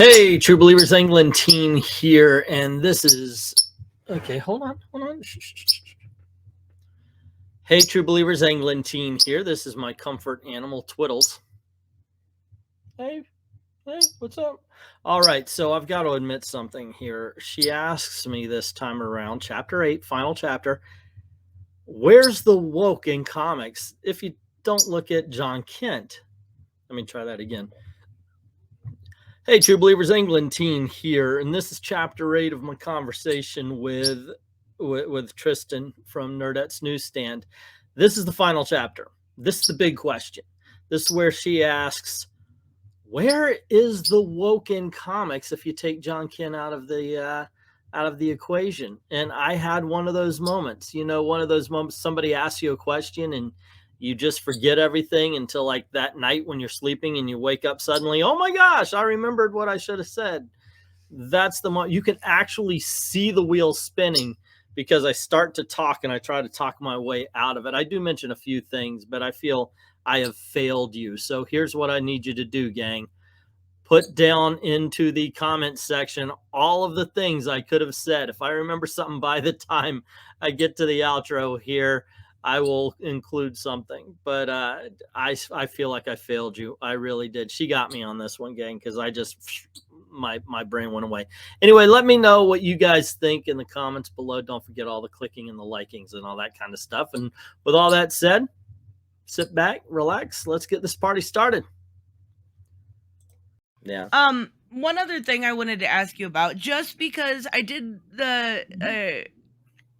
Hey, True Believers, Englentine here, and this is... Okay, hold on. Hey, True Believers, Englentine here. This is my comfort animal, Twiddles. Hey, what's up? All right, so I've got to admit something here. She asks me this time around, Chapter 8, final chapter, where's the woke in comics if you don't look at John Kent? Let me try that again. Hey, True Believers, Englentine here, and this is Chapter 8 of my conversation with Tristan from Nerdette's newsstand. This is the final chapter. This is the big question. This is where she asks, where is the woke in comics if you take John Kent out of the equation? And I had one of those moments, one of those moments somebody asks you a question and you just forget everything until like that night when you're sleeping and you wake up suddenly, oh my gosh, I remembered what I should have said. That's the moment you can actually see the wheels spinning, because I start to talk and I try to talk my way out of it. I do mention a few things, but I feel I have failed you. So here's what I need you to do, gang. Put down into the comments section all of the things I could have said. If I remember something by the time I get to the outro here, I will include something, but I feel like I failed you. I really did. She got me on this one, gang, because I just, my brain went away. Anyway, let me know what you guys think in the comments below. Don't forget all the clicking and the likings and all that kind of stuff. And with all that said, sit back, relax. Let's get this party started. Yeah. One other thing I wanted to ask you about, just because I did the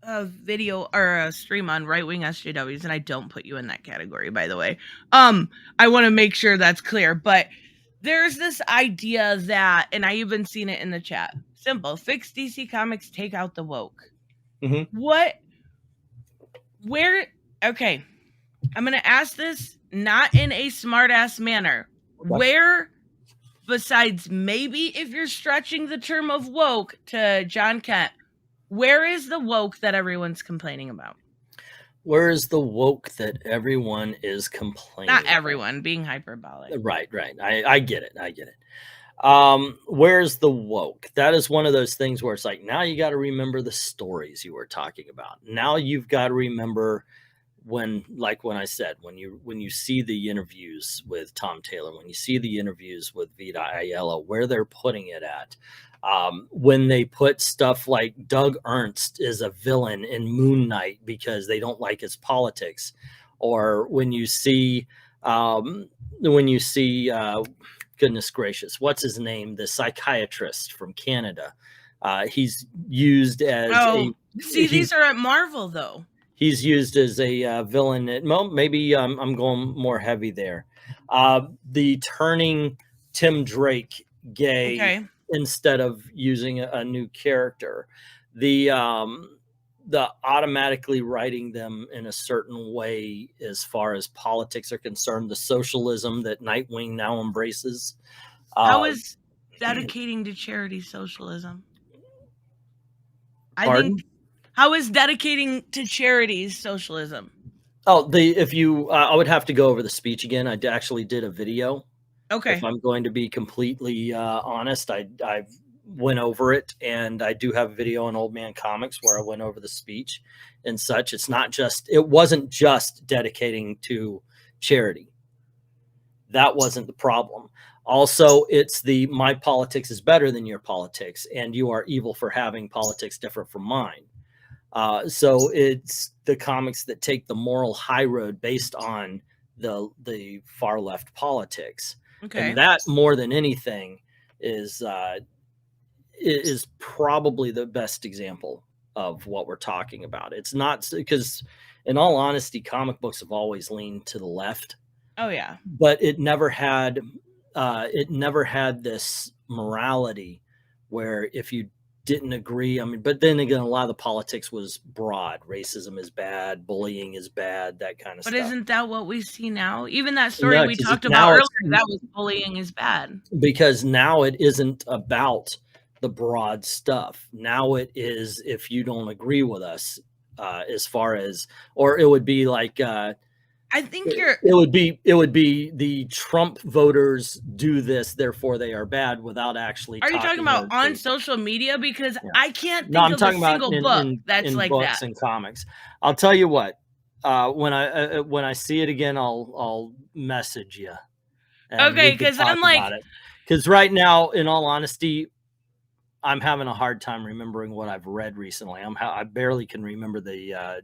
a video or a stream on right-wing SJWs, and I don't put you in that category, by the way. I want to make sure that's clear, but there's this idea that, and I even seen it in the chat, simple, fix DC Comics, take out the woke. Mm-hmm. Okay, I'm going to ask this not in a smart-ass manner. Okay. Where, besides maybe if you're stretching the term of woke to John Kent, where is the woke that everyone's complaining about? Where is the woke that everyone is complaining Not everyone, about? Being hyperbolic. Right. I get it. Where's the woke? That is one of those things where it's like, now you got to remember the stories you were talking about. Now you've got to remember when I said, when you see the interviews with Tom Taylor, when you see the interviews with Vita Ayala, where they're putting it at. When they put stuff like Doug Ernst is a villain in Moon Knight because they don't like his politics, or when you see goodness gracious, what's his name? The psychiatrist from Canada. He's used as these are at Marvel though. He's used as a villain. Maybe I'm going more heavy there. The turning Tim Drake gay. Okay. Instead of using a new character, the automatically writing them in a certain way as far as politics are concerned, the socialism that Nightwing now embraces. How is dedicating to charity socialism? How is dedicating to charities socialism? Oh, I would have to go over the speech again. I actually did a video. Okay. If I'm going to be completely honest, I went over it, and I do have a video on Old Man Comics where I went over the speech and such. It wasn't just dedicating to charity. That wasn't the problem. Also, it's my politics is better than your politics, and you are evil for having politics different from mine. So it's the comics that take the moral high road based on the far left politics. Okay. And that, more than anything, is probably the best example of what we're talking about. It's not because, in all honesty, comic books have always leaned to the left. Oh yeah. But it never had this morality where if you didn't agree, but then again, a lot of the politics was broad. Racism is bad, bullying is bad, that kind of stuff. But isn't that what we see now? Even that story we talked about earlier, that was bullying is bad. Because now it isn't about the broad stuff. Now it is, if you don't agree with us, as far as, or it would be like I think you're. It would be the Trump voters do this, therefore they are bad, without actually. Are you talking about on social media? Because I can't think of a single book that's like books that. and comics. I'll tell you what. When I see it again, I'll message you. Okay, because I'm like, because right now, in all honesty, I'm having a hard time remembering what I've read recently. I barely can remember the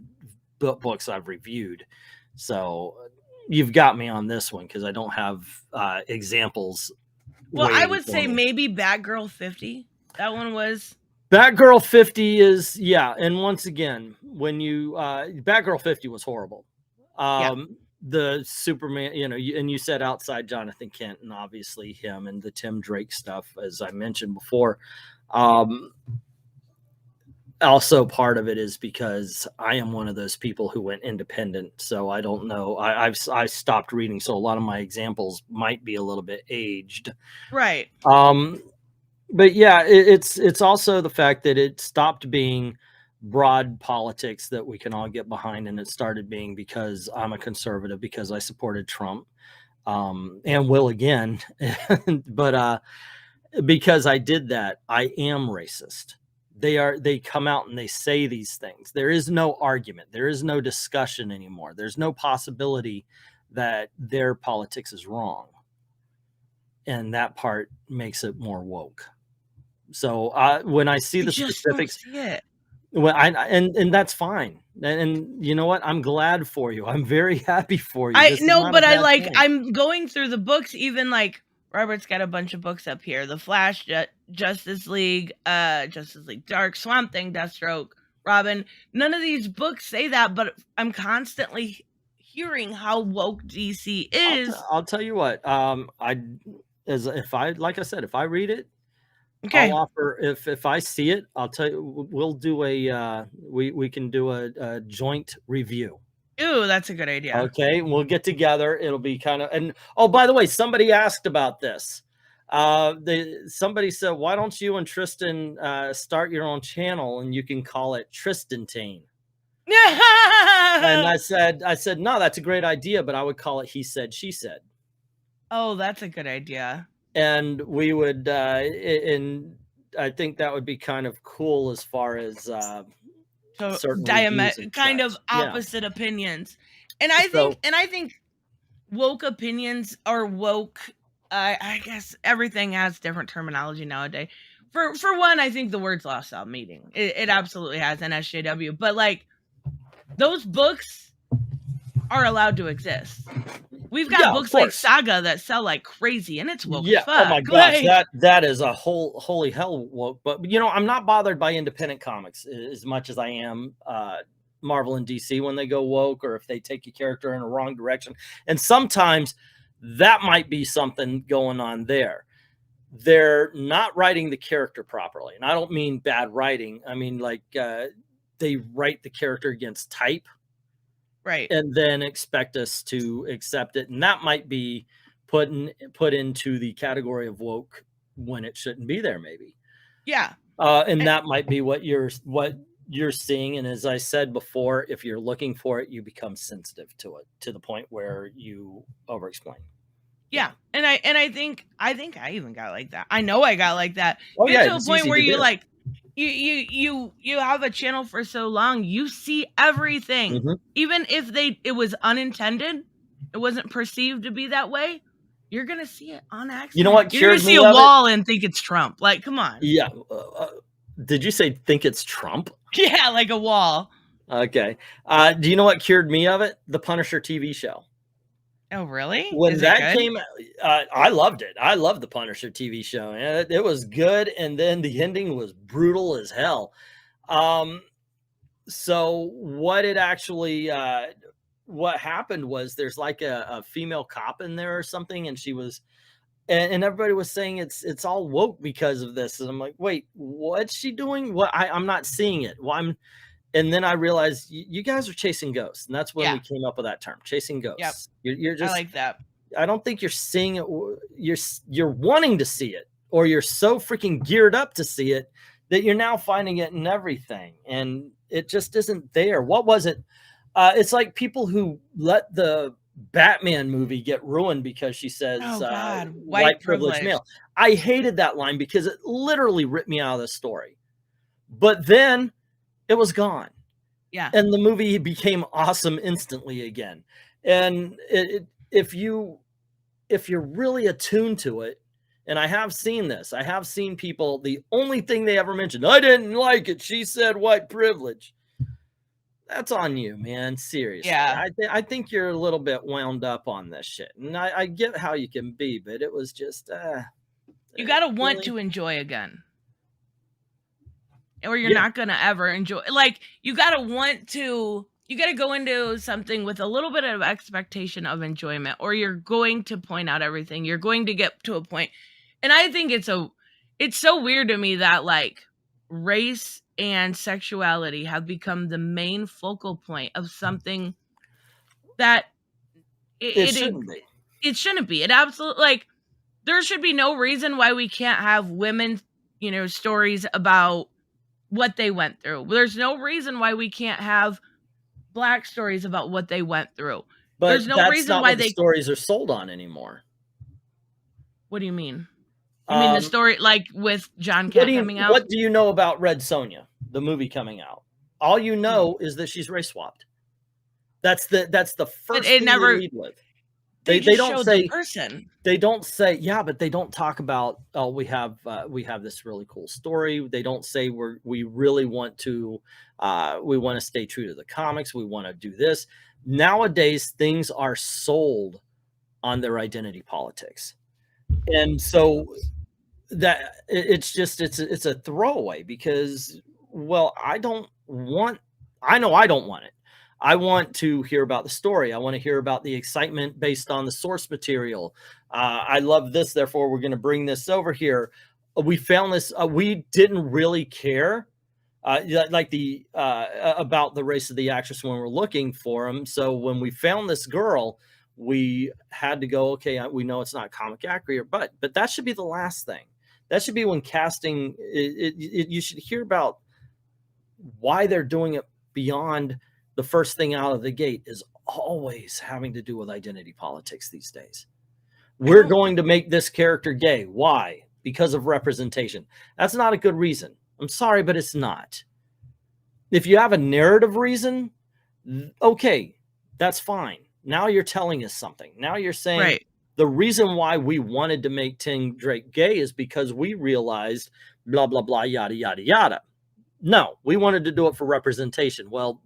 books I've reviewed. So you've got me on this one because I don't have examples. Well, I would say maybe Batgirl 50. That one was. Batgirl 50 is, yeah. And once again, when you Batgirl 50 was horrible. The Superman, and you said outside Jonathan Kent, and obviously him and the Tim Drake stuff, as I mentioned before. Also, part of it is because I am one of those people who went independent, so I don't know. I stopped reading, so a lot of my examples might be a little bit aged, right? But yeah, it's also the fact that it stopped being broad politics that we can all get behind, and it started being because I'm a conservative, because I supported Trump, and will again, but because I did that, I am racist. They come out and they say these things. There is no argument. There is no discussion anymore. There's no possibility that their politics is wrong. And that part makes it more woke. So when I see the specifics, and that's fine. And you know what? I'm glad for you. I'm very happy for you. I know, but I'm going through the books, even like Robert's got a bunch of books up here. The Flash, Justice League Dark, Swamp Thing, Deathstroke, Robin. None of these books say that, but I'm constantly hearing how woke DC is. I'll tell you what. If I read it, okay. I'll offer, if I see it, I'll tell you, we'll do we can do a joint review. Ooh, that's a good idea. Okay, we'll get together. It'll be kind of, and oh, by the way, somebody asked about this. Somebody said, why don't you and Tristan start your own channel and you can call it Tristantine? And I said, no, that's a great idea, but I would call it He Said, She Said. Oh, that's a good idea. And we would, and I think that would be kind of cool as far as kind of opposite opinions. And I think woke opinions are woke. I guess everything has different terminology nowadays. For one, I think the word's lost out meaning. It absolutely has in SJW. But like, those books are allowed to exist. We've got books like Saga that sell like crazy, and it's woke as fuck. Oh my gosh, that is a holy hell woke. But I'm not bothered by independent comics as much as I am Marvel and DC when they go woke, or if they take a character in a wrong direction. And sometimes that might be something going on there. They're not writing the character properly, and I don't mean bad writing. I mean like they write the character against type. Right. And then expect us to accept it. And that might be put into the category of woke when it shouldn't be there, maybe. Yeah. And that might be what you're seeing. And as I said before, if you're looking for it, you become sensitive to it to the point where you over-explain. Yeah. And I think I even got like that. I know I got like that. Oh, Get to a point where you like you have a channel for so long, you see everything. Mm-hmm. Even if it was unintended, it wasn't perceived to be that way, you're gonna see it on accident. You know what? You're gonna see a wall and think it's Trump. Like, come on. Yeah. Did you say think it's Trump? Yeah, like a wall. Okay. Do you know what cured me of it? The Punisher TV show. Oh, really? When that came, I loved it. I loved the Punisher TV show, and it was good. And then the ending was brutal as hell. So what it actually, what happened was there's like a female cop in there or something, and she was, and everybody was saying it's all woke because of this. And I'm like, wait, what's she doing? What? I'm not seeing it. Well, and then I realized you guys are chasing ghosts, and that's when we came up with that term, chasing ghosts. Yep. You're just, I like that. I don't think you're seeing it. You're wanting to see it, or you're so freaking geared up to see it that you're now finding it in everything, and it just isn't there. What was it? It's like people who let the Batman movie get ruined because she says, Oh God, white privileged male. I hated that line because it literally ripped me out of the story. But then it was gone. Yeah. And the movie became awesome instantly again. And if you're really attuned to it, and I have seen this, I have seen people, the only thing they ever mentioned, I didn't like it, she said white privilege. That's on you, man. Seriously. Yeah. I think you're a little bit wound up on this shit. And I get how you can be, but it was just you gotta want to enjoy again. Or you're not gonna ever enjoy, like, you gotta go into something with a little bit of expectation of enjoyment, or you're going to point out everything. You're going to get to a point. And I think it's so weird to me that like race and sexuality have become the main focal point of something that it shouldn't be. It shouldn't be. It absolutely, like, there should be no reason why we can't have women, stories about what they went through. There's no reason why we can't have Black stories about what they went through. But there's no reason why the stories are sold on anymore. What do you mean? You mean the story like with John Kent coming out? What do you know about Red Sonja, the movie coming out? All you know is that she's race swapped. That's the first thing they lead with. They don't say the person. They don't say, yeah, but they don't talk about, oh, we have this really cool story. They don't say we really want to stay true to the comics. We want to do this. Nowadays, things are sold on their identity politics. And so that it's a throwaway because, well, I know I don't want it. I want to hear about the story. I want to hear about the excitement based on the source material. I love this, therefore we're going to bring this over here. We found this. We didn't really care about the race of the actress when we're looking for him. So when we found this girl, we had to go, okay, we know it's not comic accurate, but that should be the last thing. That should be when casting. You should hear about why they're doing it beyond. The first thing out of the gate is always having to do with identity politics these days. We're going to make this character gay. Why? Because of representation. That's not a good reason. I'm sorry, but it's not. If you have a narrative reason, okay, that's fine. Now you're telling us something. Now you're saying the reason why we wanted to make Tim Drake gay is because we realized blah, blah, blah, yada, yada, yada. No, we wanted to do it for representation. Well,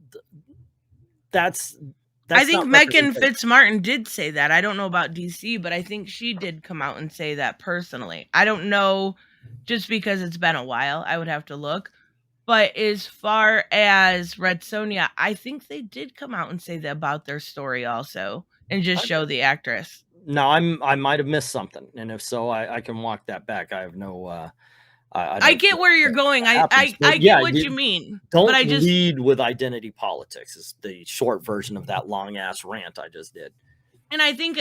that's I think Megan Fitzmartin did say that. I don't know about DC, but I think she did come out and say that personally. I don't know, just because it's been a while. I would have to look. But as far as Red Sonja, I think they did come out and say that about their story also, and just show the actress. No, I might have missed something, and if so, I can walk that back. I have no. I get where you're going. I get what you mean. Don't lead with identity politics is the short version of that long ass rant I just did. And I think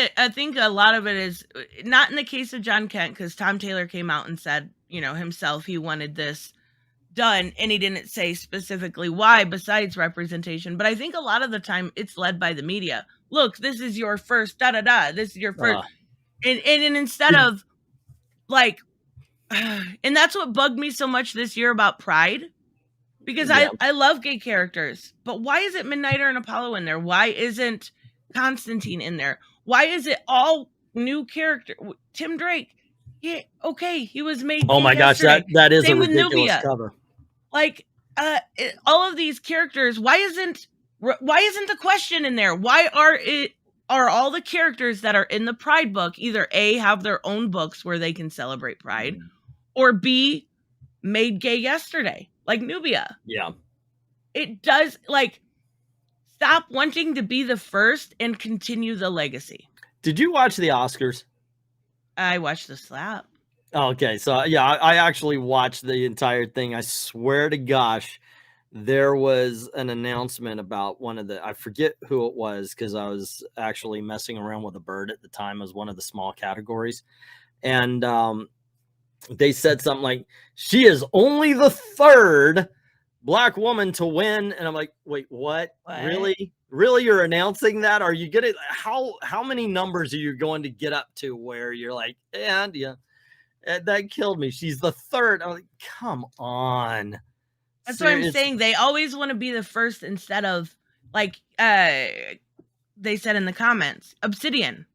a lot of it is not in the case of John Kent, because Tom Taylor came out and said, himself, he wanted this done, and he didn't say specifically why besides representation. But I think a lot of the time it's led by the media. Look, this is your first da-da-da. This is your first. And instead of like, and that's what bugged me so much this year about Pride, because I love gay characters, but why is it Midnighter and Apollo in there? Why isn't Constantine in there? Why is it all new character? Tim Drake, he was made. Oh my gosh, that is a ridiculous cover. Like all of these characters, why isn't the Question in there? Why are all the characters that are in the Pride book either A, have their own books where they can celebrate Pride, or B, made gay yesterday, like Nubia? Yeah. It does, like, stop wanting to be the first and continue the legacy. Did you watch the Oscars? I watched the slap. Okay, so yeah, I actually watched the entire thing. I swear to gosh, there was an announcement about one of the, I forget who it was, because I was actually messing around with a bird at the time as one of the small categories. And they said something like, she is only the third black woman to win. And I'm like, wait, what? What? Really? Really? You're announcing that? Are you gonna, how many numbers are you going to get up to where you're like, and yeah, that killed me. She's the third. I'm like, come on. That's what I'm saying. They always want to be the first instead of, like, they said in the comments, Obsidian.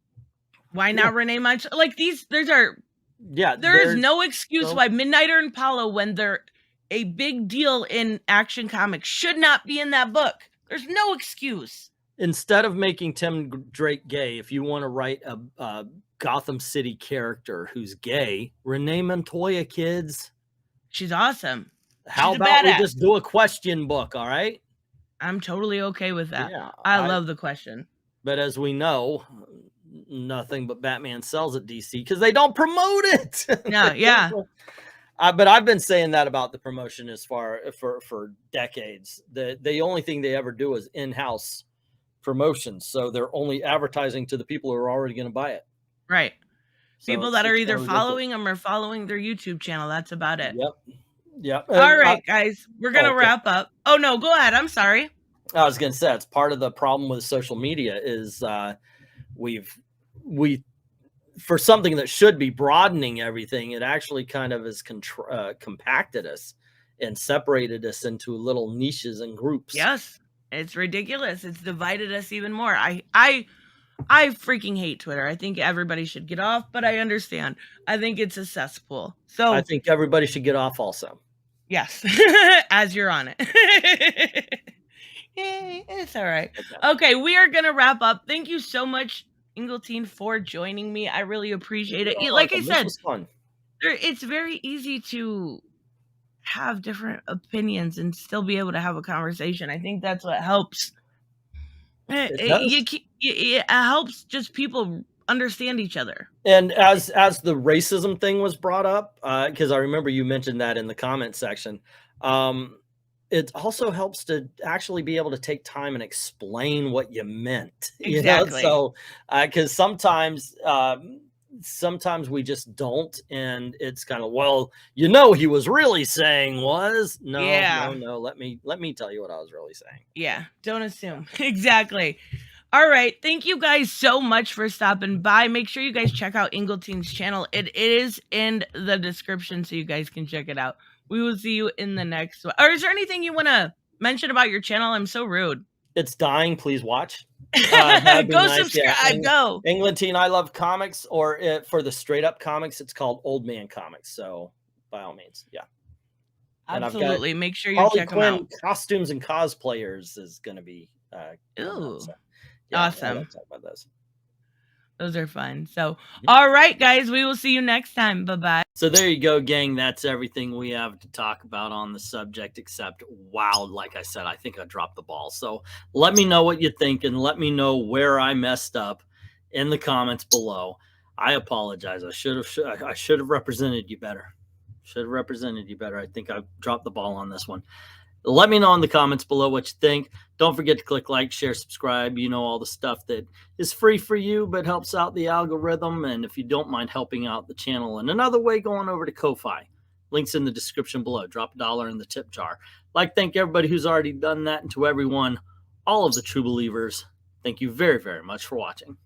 Why not Renee Munch? Like, there is no excuse why Midnighter and Paulo, when they're a big deal in Action Comics, should not be in that book. There's no excuse. Instead of making Tim Drake gay, if you want to write a Gotham City character who's gay, Renee Montoya, kids. She's awesome. How about we just do a question book, all right? I'm totally okay with that. Yeah, I love the question. But as we know, nothing but Batman sells at DC because they don't promote it. Yeah. But I've been saying that about the promotion as far for decades. The only thing they ever do is in-house promotions. So they're only advertising to the people who are already going to buy it. Right. So people that are either following them or following their YouTube channel. That's about it. Yep. All right, guys, we're going to wrap up. Oh, no, go ahead. I'm sorry. I was going to say, it's part of the problem with social media is for something that should be broadening everything, it actually kind of has compacted us and separated us into little niches and groups. Yes, it's ridiculous. It's divided us even more. I freaking hate Twitter. I think everybody should get off, but I understand. I think it's a cesspool. So I think everybody should get off also. Yes, as you're on it. Yay, it's all right. Okay, we are going to wrap up. Thank you so much, Englentine, for joining me. I really appreciate it. Like I said, it's very easy to have different opinions and still be able to have a conversation. I think that's what helps. It helps just people understand each other. And as the racism thing was brought up, because I remember you mentioned that in the comment section, it also helps to actually be able to take time and explain what you meant. Exactly. You know? So, because sometimes we just don't, and it's kind of, well, he was really saying was no. Let me tell you what I was really saying. Yeah, don't assume. Exactly. All right, thank you guys so much for stopping by. Make sure you guys check out Englentine's channel. It is in the description, so you guys can check it out. We will see you in the next one. Or is there anything you want to mention about your channel? I'm so rude. It's dying. Please watch. Go subscribe. Yeah. Go. Englentine, I Love Comics, or for the straight up comics, it's called Old Man Comics. So by all means, yeah. Absolutely. Make sure you check them out. Costumes and cosplayers is going to be. Ooh. So, yeah, awesome. Talk about those. Those are fun. So, all right, guys, we will see you next time. Bye-bye. So there you go, gang. That's everything we have to talk about on the subject, except, wow, like I said, I think I dropped the ball. So let me know what you think and let me know where I messed up in the comments below. I apologize. I should have represented you better. I think I dropped the ball on this one. Let me know in the comments below what you think. Don't forget to click like, share, subscribe. You know, all the stuff that is free for you but helps out the algorithm. And if you don't mind helping out the channel in another way, going over to Ko-Fi. Links in the description below. Drop $1 in the tip jar. Thank everybody who's already done that. And to everyone, all of the true believers, thank you very, very much for watching.